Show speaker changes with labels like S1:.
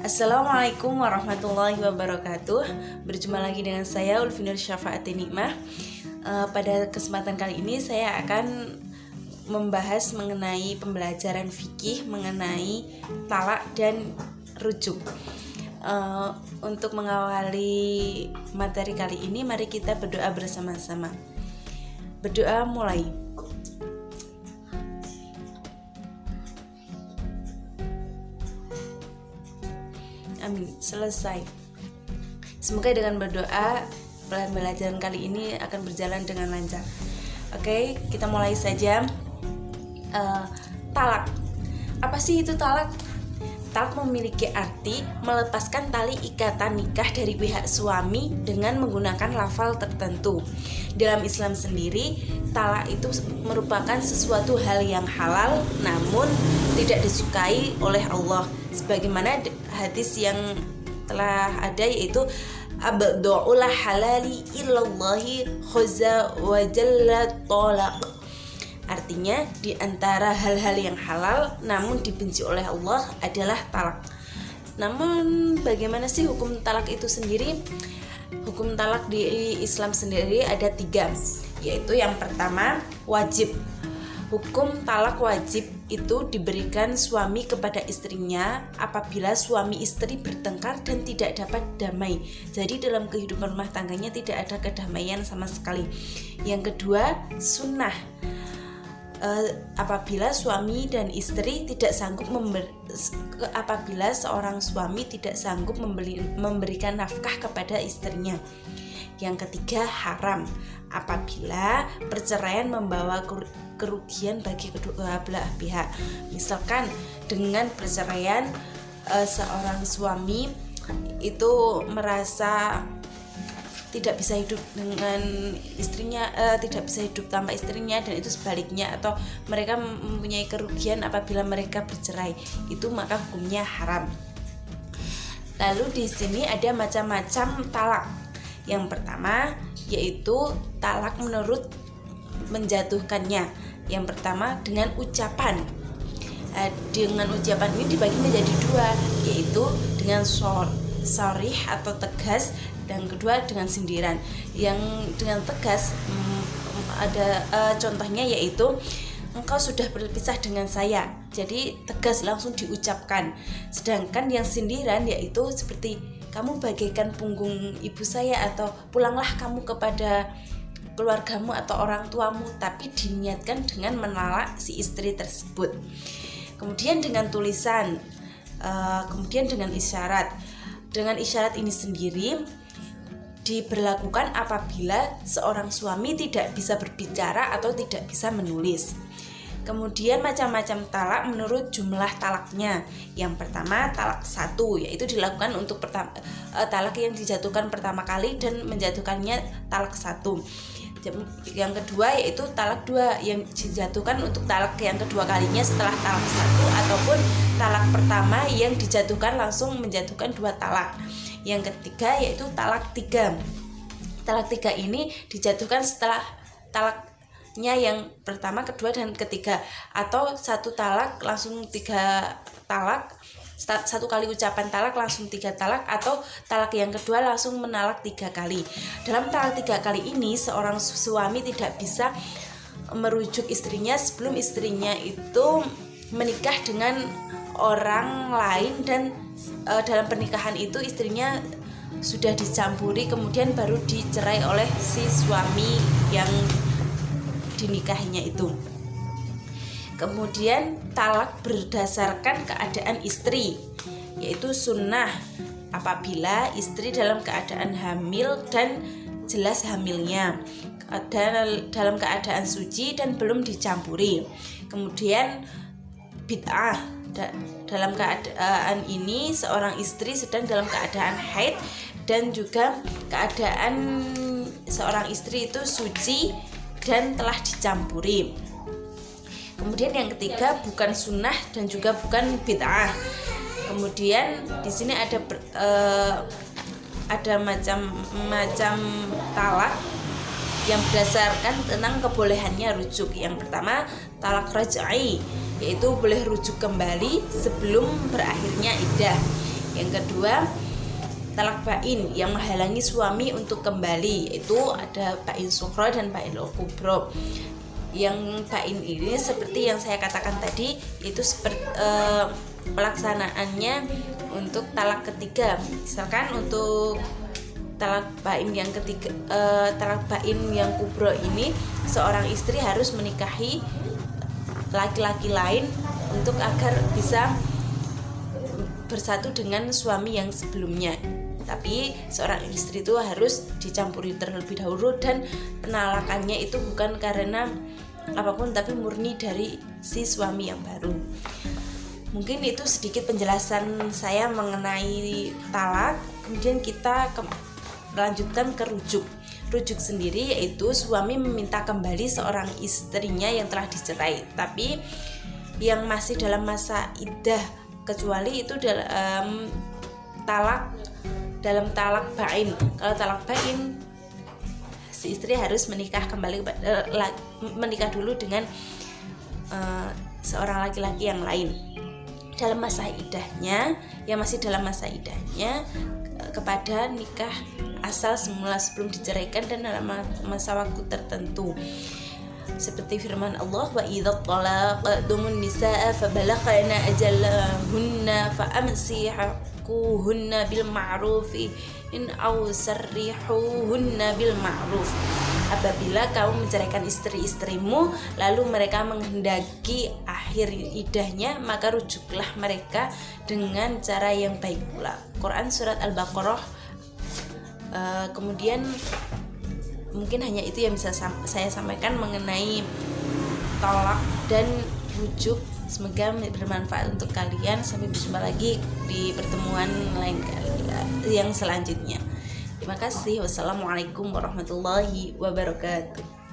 S1: Assalamualaikum warahmatullahi wabarakatuh. Berjumpa lagi dengan saya Ulfi Nur Syafaati Nikmah. Pada kesempatan kali ini saya akan membahas mengenai pembelajaran fikih mengenai talak dan rujuk. Untuk mengawali materi kali ini, mari kita berdoa bersama-sama. Berdoa mulai. Amin. Selesai. Semoga dengan berdoa pembelajaran kali ini akan berjalan dengan lancar. Oke, kita mulai saja. Talak. Apa sih itu talak? Talak memiliki arti melepaskan tali ikatan nikah dari pihak suami dengan menggunakan lafal tertentu. Dalam Islam sendiri, talak itu merupakan sesuatu hal yang halal namun tidak disukai oleh Allah. Sebagaimana hadis yang telah ada, yaitu abda'ul halali illallahi khaza wa jalla talaq. Artinya di antara hal-hal yang halal namun dibenci oleh Allah adalah talak. Namun bagaimana sih hukum talak itu sendiri? Hukum talak di Islam sendiri ada 3, yaitu yang pertama wajib. Hukum talak wajib itu diberikan suami kepada istrinya apabila suami istri bertengkar dan tidak dapat damai. Jadi dalam kehidupan rumah tangganya tidak ada kedamaian sama sekali. Yang kedua, sunnah. Apabila suami dan istri tidak sanggup apabila seorang suami tidak sanggup memberikan nafkah kepada istrinya. Yang ketiga, haram. Apabila perceraian membawa kerugian bagi kedua belah pihak. Misalkan dengan perceraian seorang suami itu merasa tidak bisa hidup dengan istrinya, tidak bisa hidup tanpa istrinya, dan itu sebaliknya, atau mereka mempunyai kerugian apabila mereka bercerai, itu maka hukumnya haram. Lalu di sini ada macam-macam talak. Yang pertama yaitu talak menurut menjatuhkannya. Yang pertama dengan ucapan. Dengan ucapan ini dibagi menjadi 2, yaitu dengan sharih atau tegas, dan kedua dengan sindiran. Yang dengan tegas ada contohnya, yaitu engkau sudah berpisah dengan saya. Jadi tegas langsung diucapkan. Sedangkan yang sindiran yaitu seperti kamu bagaikan punggung ibu saya, atau pulanglah kamu kepada keluargamu atau orang tuamu, tapi diniatkan dengan menolak si istri tersebut. Kemudian dengan tulisan, kemudian dengan isyarat. Dengan isyarat ini sendiri diberlakukan apabila seorang suami tidak bisa berbicara atau tidak bisa menulis. Kemudian macam-macam talak menurut jumlah talaknya. Yang pertama talak 1, yaitu dilakukan untuk talak yang dijatuhkan pertama kali dan menjatuhkannya talak 1. Yang kedua yaitu talak 2, yang dijatuhkan untuk talak yang kedua kalinya setelah talak 1, ataupun talak pertama yang dijatuhkan langsung menjatuhkan 2 talak. Yang ketiga yaitu talak 3. Talak 3 ini dijatuhkan setelah talaknya yang pertama, kedua, dan ketiga, atau 1 talak langsung 3 talak, 1 kali ucapan talak langsung 3 talak, atau talak yang kedua langsung menalak 3 kali. Dalam talak 3 kali ini seorang suami tidak bisa merujuk istrinya sebelum istrinya itu menikah dengan orang lain, dan dalam pernikahan itu istrinya sudah dicampuri, kemudian baru dicerai oleh si suami yang dinikahinya itu. Kemudian talak berdasarkan keadaan istri, yaitu sunnah apabila istri dalam keadaan hamil dan jelas hamilnya, dalam keadaan suci dan belum dicampuri. Kemudian bid'ah, dalam keadaan ini seorang istri sedang dalam keadaan haid dan juga keadaan seorang istri itu suci dan telah dicampuri. Kemudian yang ketiga bukan sunnah dan juga bukan bid'ah. Kemudian di sini ada macam-macam talak yang berdasarkan tentang kebolehannya rujuk. Yang pertama talak raj'i, yaitu boleh rujuk kembali sebelum berakhirnya iddah. Yang kedua, talak bain yang menghalangi suami untuk kembali, itu ada bain sughra dan bain kubra. Yang bain ini seperti yang saya katakan tadi, itu seperti pelaksanaannya untuk talak ketiga. Misalkan untuk talak bain yang ketiga, talak bain yang kubra ini, seorang istri harus menikahi laki-laki lain untuk agar bisa bersatu dengan suami yang sebelumnya. Tapi seorang istri itu harus dicampuri terlebih dahulu, dan penalakannya itu bukan karena apapun tapi murni dari si suami yang baru. Mungkin itu sedikit penjelasan saya mengenai talak. Kemudian kita melanjutkan ke rujuk. Rujuk sendiri yaitu suami meminta kembali seorang istrinya yang telah dicerai, tapi yang masih dalam masa iddah, kecuali itu dalam talak bain. Kalau talak bain, si istri harus menikah dulu dengan seorang laki-laki yang lain dalam masa iddahnya, yang masih dalam masa iddahnya, kepada nikah asal semula sebelum diceraikan dan dalam masa waktu tertentu. Seperti firman Allah, wa idza talaqtumun nisaa fabalaghna ajalahunna famsihuhunna bil ma'rufi in aw sarrihuhunna bil ma'ruf. Apabila kamu menceraikan istri-istrimu lalu mereka menghendaki akhir iddahnya, maka rujuklah mereka dengan cara yang baik pula. Quran surat Al-Baqarah. Kemudian mungkin hanya itu yang bisa saya sampaikan mengenai talak dan rujuk. Semoga bermanfaat untuk kalian. Sampai berjumpa lagi di pertemuan lain yang selanjutnya. Terima kasih. Wassalamualaikum warahmatullahi wabarakatuh.